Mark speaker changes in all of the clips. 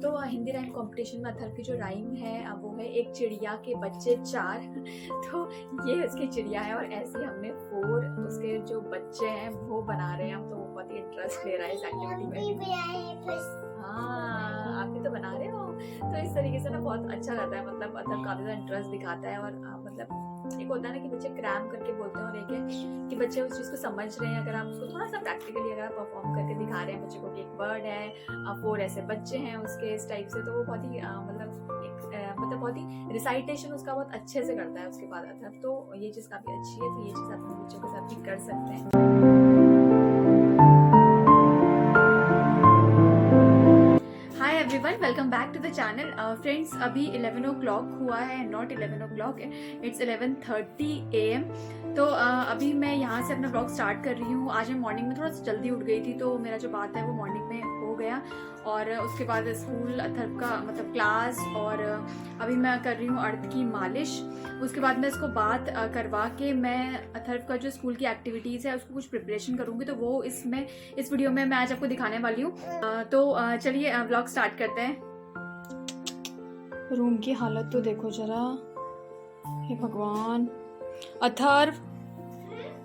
Speaker 1: तो Hindi rhyme competition में अथर्व की जो राइम है वो है एक चिड़िया के बच्चे चार। तो ये उसकी चिड़िया है और ऐसे हमने 4 उसके जो बच्चे हैं वो बना रहे हैं हम। तो वो बहुत ही इंटरेस्ट ले रहा है इस एक्टिविटी में। हाँ, आप भी तो बना रहे हो। तो इस तरीके से ना बहुत अच्छा रहता है, मतलब अथर्व काफी ज्यादा इंटरेस्ट दिखाता है। और मतलब एक होता है ना कि बच्चे क्रैम करके बोलते हैं और एक है कि बच्चे उस चीज को समझ रहे हैं। अगर आप उसको थोड़ा सा प्रैक्टिकली अगर आप परफॉर्म करके दिखा रहे हैं बच्चे को कि एक बर्ड है, 4 ऐसे बच्चे हैं उसके इस टाइप से, तो वो बहुत ही मतलब बहुत ही रिसाइटेशन उसका बहुत अच्छे से करता है उसके बाद अथर्व। तो ये चीज काफी अच्छी है। तो ये चीज आप अपने बच्चों के साथ भी कर सकते हैं। Hi everyone, welcome back to the channel. Friends, अभी 11 ओ क्लॉक हुआ है, not 11 o'clock, it's 11:30 AM। तो अभी मैं यहाँ से अपना ब्लॉग स्टार्ट कर रही हूँ। आज मैं मॉर्निंग में थोड़ा सा जल्दी उठ गई थी, तो मेरा जो बात है वो मॉर्निंग में हो गया। और उसके बाद स्कूल अथर्व का मतलब क्लास, और अभी मैं कर रही हूँ अर्थ की मालिश। उसके बाद मैं इसको बात करवा के मैं अथर्व का जो स्कूल की एक्टिविटीज़ है उसको कुछ प्रिपरेशन करूँगी। तो वो इस वीडियो में मैं आज आपको दिखाने वाली हूँ। तो चलिए व्लॉग स्टार्ट करते हैं। रूम की हालत तो देखो जरा, हे भगवान। अथर्व,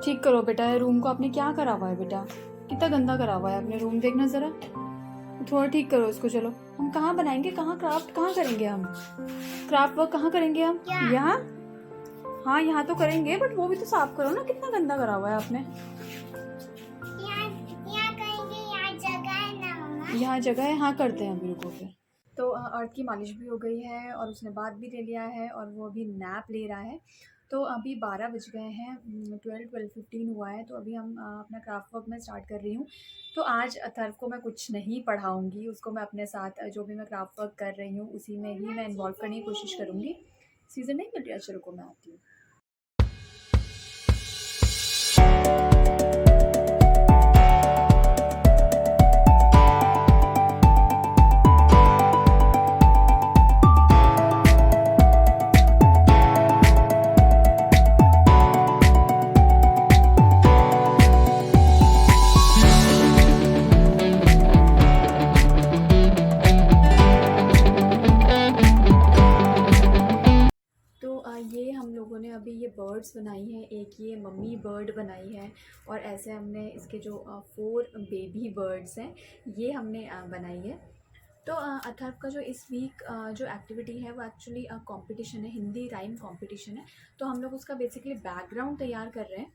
Speaker 1: ठीक करो बेटा। रूम को आपने क्या करा हुआ है बेटा? कितना गंदा करा हुआ है आपने रूम, देखना जरा। थोड़ा ठीक करो इसको। चलो, हम कहाँ बनाएंगे, कहाँ क्राफ्ट कहाँ करेंगे? हम क्राफ्ट वर्क कहाँ करेंगे हम? यहाँ? हाँ, यहाँ तो करेंगे, बट वो भी तो साफ करो ना, कितना गंदा करा हुआ है आपने। यहाँ जगह है, हाँ करते हैं अभी, रुको फिर। तो अर्थ की मालिश भी हो गई है और उसने बात भी ले लिया है और वो अभी नैप ले रहा है। तो अभी 12 बज गए हैं, 12:15 हुआ है। तो अभी हम अपना क्राफ्ट वर्क में स्टार्ट कर रही हूँ। तो आज अथर्व को मैं कुछ नहीं पढ़ाऊँगी, उसको मैं अपने साथ जो भी मैं क्राफ्ट वर्क कर रही हूँ उसी में ही मैं इन्वॉल्व करने की कोशिश करूँगी। सीज़न नहीं मिल रही, अच्छा रुको मैं आती हूँ। ये हम लोगों ने अभी ये बर्ड्स बनाई हैं, एक ये मम्मी बर्ड बनाई है और ऐसे हमने इसके जो 4 बेबी बर्ड्स हैं ये हमने बनाई है। तो अथर्व का जो इस वीक जो एक्टिविटी है वो एक्चुअली कंपटीशन है, हिंदी राइम कंपटीशन है। तो हम लोग उसका बेसिकली बैकग्राउंड तैयार कर रहे हैं।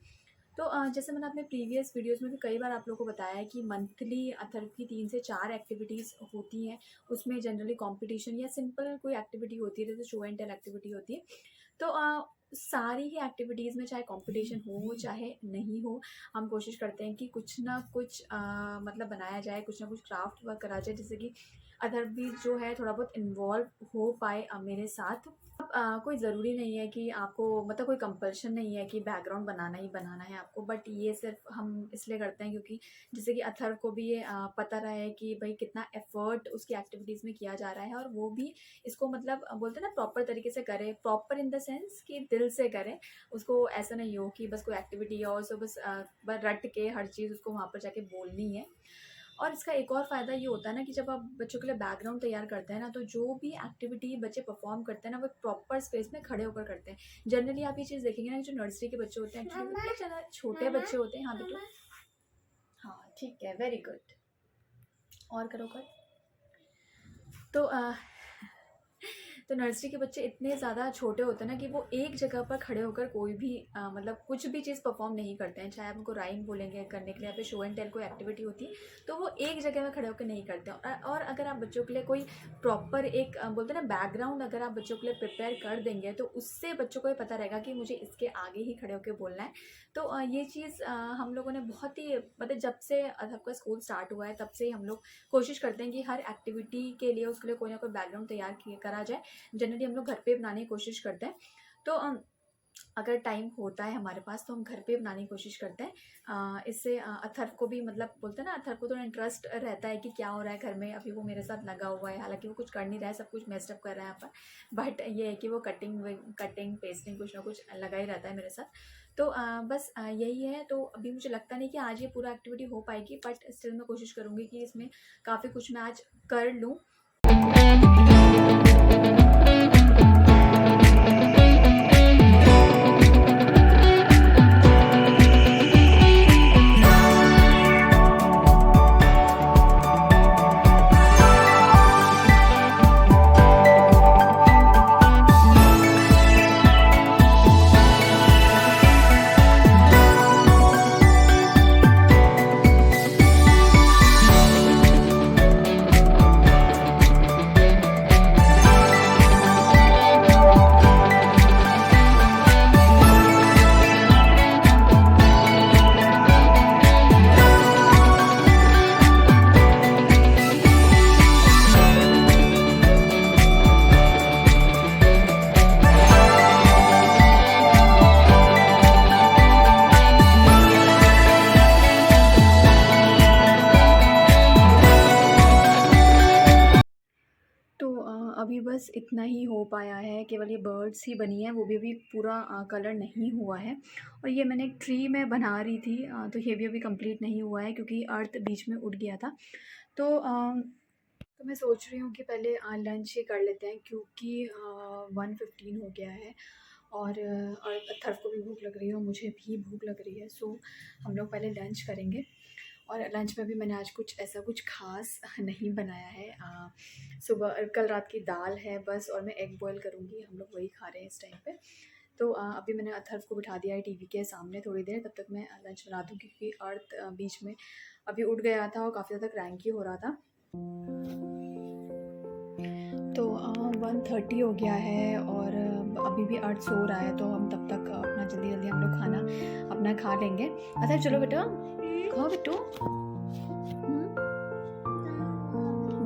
Speaker 1: तो जैसे मैंने अपने प्रीवियस वीडियोस में भी कई बार आप लोगों को बताया है कि मंथली अथर्व की 3 से 4 एक्टिविटीज़ होती हैं। उसमें जनरली कंपटीशन या सिंपल कोई एक्टिविटी होती है, जैसे शो एंड टेल एक्टिविटी होती है। तो सारी ही एक्टिविटीज़ में चाहे कंपटीशन हो चाहे नहीं हो, हम कोशिश करते हैं कि कुछ ना कुछ मतलब बनाया जाए, कुछ ना कुछ क्राफ्ट वर्क करा जाए, जिससे कि अदर भी जो है थोड़ा बहुत इन्वॉल्व हो पाए मेरे साथ। अब कोई ज़रूरी नहीं है कि आपको, मतलब कोई कंपल्शन नहीं है कि बैकग्राउंड बनाना ही बनाना है आपको, बट ये सिर्फ हम इसलिए करते हैं क्योंकि जैसे कि अथर्व को भी ये पता रहे कि भाई कितना एफर्ट उसकी एक्टिविटीज़ में किया जा रहा है और वो भी इसको मतलब बोलते हैं ना प्रॉपर तरीके से करे। प्रॉपर इन द सेंस कि दिल से करे, उसको ऐसा नहीं हो कि बस कोई एक्टिविटी है और उसको बस रट के हर चीज़ उसको वहाँ पर जाके बोलनी है। और इसका एक और फ़ायदा ये होता है ना कि जब आप बच्चों के लिए बैकग्राउंड तैयार करते हैं ना, तो जो भी एक्टिविटी बच्चे परफॉर्म करते हैं ना वो प्रॉपर स्पेस में खड़े होकर करते हैं। जनरली आप ये चीज़ देखेंगे ना, जो नर्सरी के बच्चे होते हैं एक्चुअली कितने ज़्यादा छोटे बच्चे होते हैं। हाँ बेटू, हाँ ठीक है, वेरी गुड। और करो कर। तो तो नर्सरी के बच्चे इतने ज़्यादा छोटे होते हैं ना कि वो एक जगह पर खड़े होकर कोई भी मतलब कुछ भी चीज़ परफॉर्म नहीं करते हैं। चाहे आप उनको राइम बोलेंगे करने के लिए या फिर शो एंड टेल कोई एक्टिविटी होती है तो वो एक जगह में खड़े होकर नहीं करते हैं। और अगर आप बच्चों के लिए कोई प्रॉपर एक बोलते हैं ना बैकग्राउंड अगर आप बच्चों के लिए प्रिपेयर कर देंगे तो उससे बच्चों को ये पता रहेगा कि मुझे इसके आगे ही खड़े होकर बोलना है। तो ये चीज़ हम लोगों ने बहुत ही, मतलब जब से आपका स्कूल स्टार्ट हुआ है तब से ही हम लोग कोशिश करते हैं कि हर एक्टिविटी के लिए उसके लिए कोई ना कोई बैकग्राउंड तैयार करा जाए। जनरली हम लोग घर पे बनाने की कोशिश करते हैं। तो अगर टाइम होता है हमारे पास तो हम घर पे बनाने की कोशिश करते हैं। इससे अथर्व को भी, मतलब बोलते हैं ना, अथर्व को थोड़ा इंटरेस्ट रहता है कि क्या हो रहा है घर में। अभी वो मेरे साथ लगा हुआ है, हालांकि वो कुछ कर नहीं रहा है, सब कुछ मेस्टअप कर रहा है यहाँ पर, बट ये है कि वो कटिंग पेस्टिंग कुछ ना कुछ लगा ही रहता है मेरे साथ। तो बस यही है। तो अभी मुझे लगता नहीं कि आज ये पूरा एक्टिविटी हो पाएगी, बट स्टिल मैं कोशिश करूँगी कि इसमें काफ़ी कुछ मैं आज कर लूँ। अभी बस इतना ही हो पाया है, केवल ये बर्ड्स ही बनी है, वो भी अभी पूरा कलर नहीं हुआ है। और ये मैंने एक ट्री में बना रही थी, तो ये भी अभी कंप्लीट नहीं हुआ है क्योंकि अर्थ बीच में उड़ गया था। तो मैं सोच रही हूँ कि पहले लंच ही कर लेते हैं क्योंकि 1:15 हो गया है। और अथर्व को भी भूख लग रही है और मुझे भी भूख लग रही है। सो हम लोग पहले लंच करेंगे। और लंच में भी मैंने आज कुछ ऐसा कुछ ख़ास नहीं बनाया है। सुबह कल रात की दाल है बस, और मैं एग बॉयल करूँगी, हम लोग वही खा रहे हैं इस टाइम पे। तो अभी मैंने अथर्व को बिठा दिया है टीवी के सामने थोड़ी देर, तब तक मैं लंच बना दूँ क्योंकि अर्थ बीच में अभी उठ गया था और काफ़ी ज़्यादा क्रैंकी हो रहा था। तो 1:30 हो गया है और अभी भी अर्थ सो रहा है, तो हम तब तक अपना जल्दी जल्दी हम लोग खाना अपना खा लेंगे। अच्छा चलो बेटा, खाओ बेटू।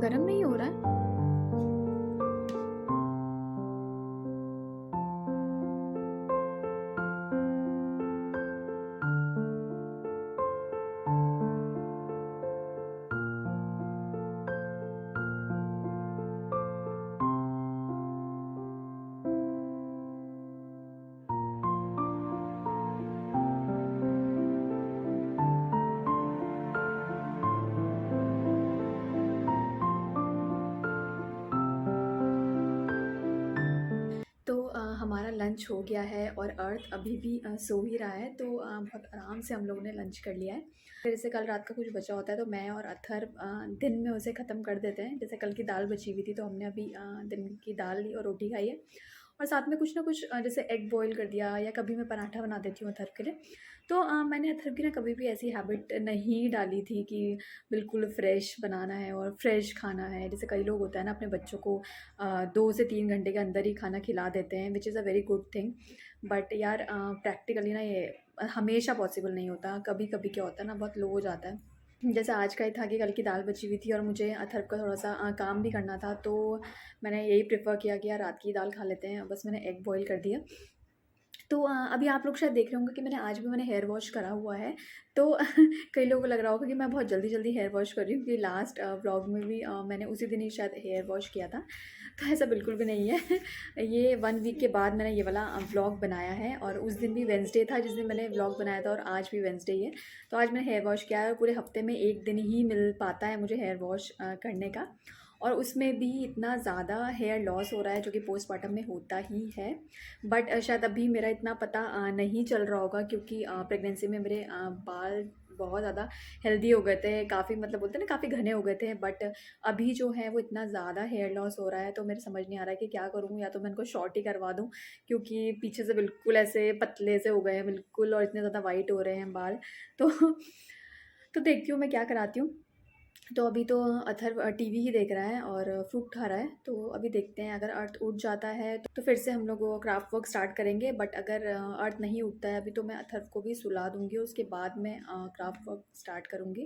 Speaker 1: गरम नहीं हो रहा है? तो हमारा लंच हो गया है और अर्थ अभी भी सो ही रहा है, तो बहुत आराम से हम लोगों ने लंच कर लिया है। फिर जैसे कल रात का कुछ बचा होता है तो मैं और अथर्व दिन में उसे ख़त्म कर देते हैं। जैसे कल की दाल बची हुई थी तो हमने अभी दिन की दाल ली और रोटी खाई है, और साथ में कुछ ना कुछ जैसे एग बॉयल कर दिया, या कभी मैं पराठा बना देती हूँ अथर्व के लिए। तो मैंने अथर्व की ना कभी भी ऐसी हैबिट नहीं डाली थी कि बिल्कुल फ्रेश बनाना है और फ्रेश खाना है। जैसे कई लोग होता है ना, अपने बच्चों को 2 से 3 घंटे के अंदर ही खाना खिला देते हैं, which is a very good thing. But यार प्रैक्टिकली ना ये हमेशा पॉसिबल नहीं होता, कभी कभी क्या होता है ना, बहुत लो हो जाता है। जैसे आज का ही था कि कल की दाल बची हुई थी और मुझे अथर्व का थोड़ा सा काम भी करना था, तो मैंने यही प्रेफर किया कि यार रात की दाल खा लेते हैं। बस मैंने एग बॉयल कर दिया। तो अभी आप लोग शायद देख रहे होंगे कि मैंने हेयर वॉश करा हुआ है। तो कई लोगों को लग रहा होगा कि मैं बहुत जल्दी जल्दी हेयर वॉश कर रही हूँ, क्योंकि लास्ट व्लॉग में भी मैंने उसी दिन ही शायद हेयर वॉश किया था। तो ऐसा बिल्कुल भी नहीं है। ये 1 वीक के बाद मैंने ये वाला व्लॉग बनाया है, और उस दिन भी वेडनेसडे था जिस दिन मैंने व्लॉग बनाया था, और आज भी वेडनेसडे ही है। तो आज मैंने हेयर वॉश किया है, और पूरे हफ्ते में 1 दिन ही मिल पाता है मुझे हेयर वॉश करने का, और उसमें भी इतना ज़्यादा हेयर लॉस हो रहा है जो कि पोस्टमार्टम में होता ही है। बट शायद अभी मेरा इतना पता नहीं चल रहा होगा, क्योंकि प्रेगनेंसी में मेरे बाल बहुत ज़्यादा हेल्दी हो गए थे, काफ़ी मतलब बोलते हैं ना, काफ़ी घने हो गए थे। बट अभी जो है वो इतना ज़्यादा हेयर लॉस हो रहा है, तो मेरे समझ नहीं आ रहा है कि क्या करूँ। या तो मैं इनको शॉर्ट ही करवा दूँ, क्योंकि पीछे से बिल्कुल ऐसे पतले से हो गए हैं बिल्कुल, और इतने ज़्यादा वाइट हो रहे हैं बाल। तो देखती हूँ मैं क्या कराती हूँ। तो अभी तो अथर्व टीवी ही देख रहा है और फ्रूट खा रहा है। तो अभी देखते हैं, अगर अर्थ उठ जाता है तो फिर से हम लोग वो क्राफ्ट वर्क स्टार्ट करेंगे। बट अगर अर्थ नहीं उठता है अभी, तो मैं अथर्व को भी सुला दूँगी, उसके बाद मैं क्राफ्ट वर्क स्टार्ट करूँगी।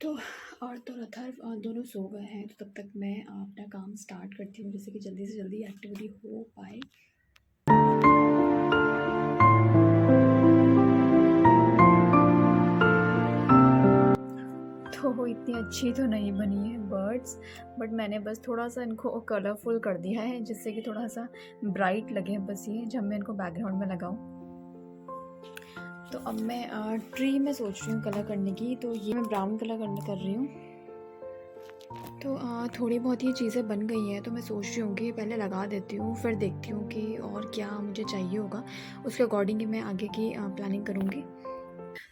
Speaker 1: तो अर्थ और अथर्व दोनों सो गए हैं, तो तब तक मैं अपना काम स्टार्ट करती हूँ, जैसे कि जल्दी से जल्दी एक्टिविटी हो पाए। तो इतनी अच्छी तो नहीं बनी है बर्ड्स, बट मैंने बस थोड़ा सा इनको कलरफुल कर दिया है, जिससे कि थोड़ा सा ब्राइट लगे बस ये, जब मैं इनको बैकग्राउंड में लगाऊं। तो अब मैं ट्री में सोच रही हूँ कलर करने की, तो ये मैं ब्राउन कलर कर रही हूँ। तो थोड़ी बहुत ये चीज़ें बन गई हैं, तो मैं सोच रही हूँ कि पहले लगा देती हूँ, फिर देखती हूँ कि और क्या मुझे चाहिए होगा, उसके अकॉर्डिंग ही मैं आगे की प्लानिंग करूँगी।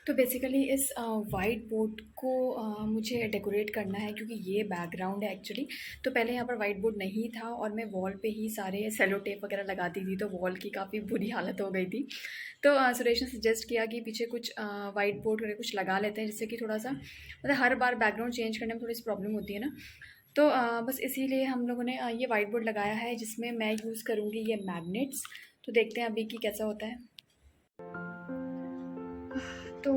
Speaker 1: तो बेसिकली इस वाइट बोर्ड को मुझे डेकोरेट करना है, क्योंकि ये बैकग्राउंड है एक्चुअली। तो पहले यहाँ पर वाइट बोर्ड नहीं था, और मैं वॉल पे ही सारे सेलो टेप वगैरह लगाती थी, तो वॉल की काफ़ी बुरी हालत हो गई थी। तो सुरेश ने सजेस्ट किया कि पीछे कुछ वाइट बोर्ड वगैरह कुछ लगा लेते हैं, जिससे कि थोड़ा सा मतलब हर बार बैकग्राउंड चेंज करने में थोड़ी सी प्रॉब्लम होती है ना। तो बस इसीलिए हम लोगों ने ये वाइट बोर्ड लगाया है, जिसमें मैं यूज़ करूँगी ये मैग्नेट्स। तो देखते हैं अभी कि कैसा होता है। तो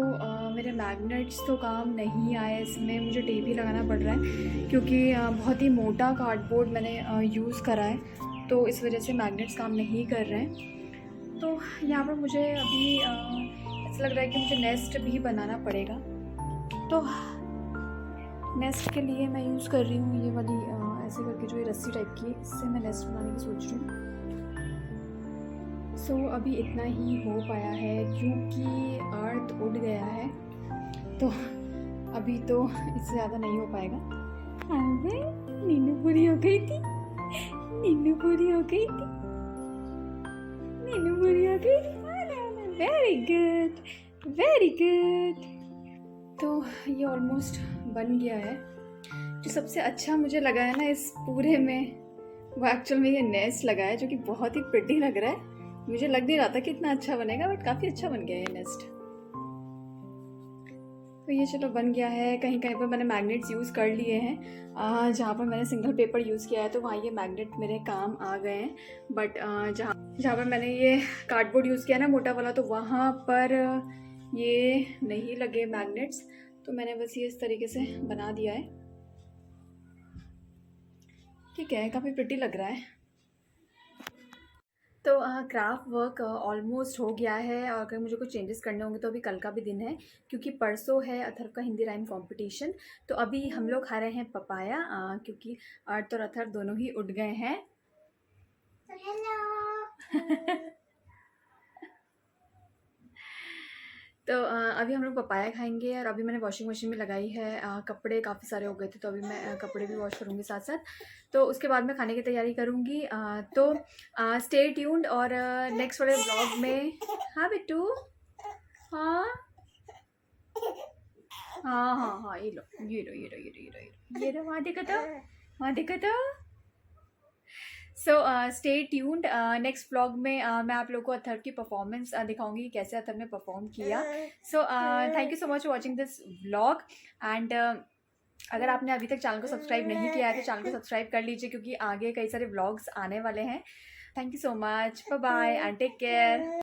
Speaker 1: मेरे मैग्नेट्स तो काम नहीं आए, इसमें मुझे टेप ही लगाना पड़ रहा है, क्योंकि बहुत ही मोटा कार्डबोर्ड मैंने यूज़ करा है, तो इस वजह से मैग्नेट्स काम नहीं कर रहे हैं। तो यहाँ पर मुझे अभी ऐसा ऐसा लग रहा है कि मुझे नेस्ट भी बनाना पड़ेगा। तो नेस्ट के लिए मैं यूज़ कर रही हूँ ये वाली ऐसे करके जो ये रस्सी टाइप की है, इससे मैं नेस्ट बनाने की सोच रही हूँ। सो अभी इतना ही हो पाया है क्योंकि अर्थ उड़ गया है, तो अभी तो इससे ज़्यादा नहीं हो पाएगा। नीनू पूरी हो गई थी, नीनू पूरी हो गई थी, नीनू पूरी हो गई थी। Very good, very good. तो ये ऑलमोस्ट बन गया है। जो सबसे अच्छा मुझे लगा है ना इस पूरे में, वो एक्चुअल में ये नेस्ट लगा है, जो कि बहुत ही प्रिटी लग रहा है। मुझे लग नहीं रहा था कि इतना अच्छा बनेगा, बट काफ़ी अच्छा बन गया है ये नेस्ट। तो ये चलो बन गया है। कहीं कहीं पर मैंने मैग्नेट्स यूज़ कर लिए हैं। जहाँ पर मैंने सिंगल पेपर यूज़ किया है तो वहाँ ये मैग्नेट मेरे काम आ गए हैं। बट जहाँ पर मैंने ये कार्डबोर्ड यूज़ किया ना मोटा वाला, तो वहाँ पर ये नहीं लगे मैग्नेट्स। तो मैंने बस ये इस तरीके से बना दिया है। ठीक है, काफ़ी प्रिटी लग रहा है। तो क्राफ्ट वर्क ऑलमोस्ट हो गया है, और अगर मुझे कुछ चेंजेस करने होंगे तो अभी कल का भी दिन है, क्योंकि परसों है अथर्व का हिंदी राइम कंपटीशन। तो अभी हम लोग खा रहे हैं पपाया, क्योंकि अर्थ और अथर्व दोनों ही उठ गए हैं। हेलो। तो अभी हम लोग पपाया खाएंगे, और अभी मैंने वॉशिंग मशीन में लगाई है। कपड़े काफ़ी सारे हो गए थे, तो अभी मैं कपड़े भी वॉश करूँगी साथ साथ। तो उसके बाद मैं खाने की तैयारी करूँगी। तो स्टे ट्यून्ड, और नेक्स्ट वाले व्लॉग में। हाँ बिट्टू, हाँ हाँ हाँ हाँ, ये लो, ये लो, ये लो, ये लो, ये लो, ये लो, वहाँ देखो तो, वहाँ देखो तो। So stay tuned. Next vlog में मैं आप लोगों को अथर्व की परफॉर्मेंस दिखाऊंगी, कैसे अथर्व ने परफॉर्म किया। So thank you so much for watching this vlog. And अगर आपने अभी तक चैनल को सब्सक्राइब नहीं किया है तो चैनल को सब्सक्राइब कर लीजिए, क्योंकि आगे कई सारे व्लॉग्स आने वाले हैं। Thank you so much, bye bye and take care.